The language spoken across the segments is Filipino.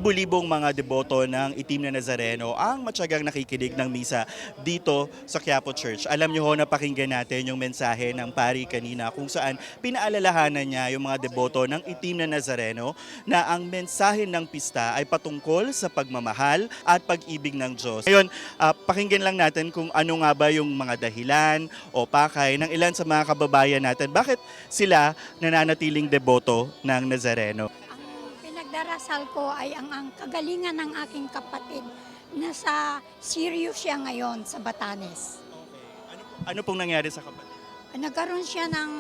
Libo-libong mga deboto ng Itim na Nazareno ang matyagang nakikinig ng misa dito sa Quiapo Church. Alam niyo ho, napakinggan natin yung mensahe ng pari kanina kung saan pinaalalahanan niya yung mga deboto ng Itim na Nazareno na ang mensahe ng pista ay patungkol sa pagmamahal at pag-ibig ng Diyos. Ngayon, pakinggan lang natin kung ano nga ba yung mga dahilan o pakay ng ilan sa mga kababayan natin. Bakit sila nananatiling deboto ng Nazareno? Pinagdarasal ko ay ang kagalingan ng aking kapatid na serious siya ngayon sa Batanes. Ano pong nangyari sa kapatid? Nagkaroon siya ng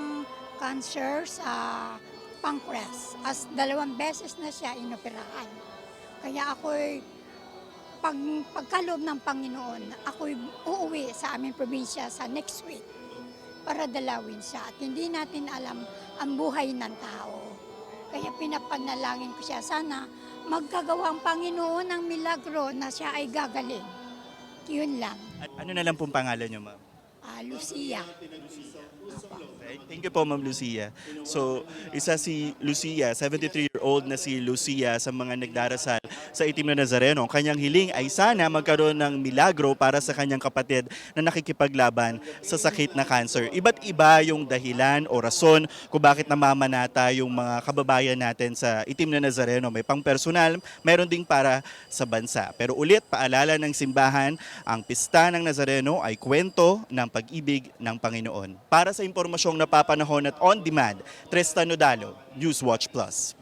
cancer sa pancreas. 2 beses na siya inoperahan. Kaya ako'y pagkaloob ng Panginoon, ako'y uuwi sa aming probinsya sa next week para dalawin siya. At hindi natin alam ang buhay ng tao. Kaya pinapanalangin ko siya, sana magkagawa ang Panginoon ng milagro na siya ay gagaling. Yun lang. At ano na lang pong pangalan niyo, ma'am? Lucia. Okay. Thank you po, Ma'am Lucia. So, isa si Lucia, 73-year-old na si Lucia sa mga nagdarasal sa Itim na Nazareno. Ang kanyang hiling ay sana magkaroon ng milagro para sa kanyang kapatid na nakikipaglaban sa sakit na cancer. Iba't iba yung dahilan o rason kung bakit namamanata yung mga kababayan natin sa Itim na Nazareno. May pang-personal, meron ding para sa bansa. Pero ulit, paalala ng simbahan, ang pista ng Nazareno ay kwento ng pag-ibig ng Panginoon. Para sa impormasyong napapanahon at on-demand, Tristan Nodalo, Newswatch Plus.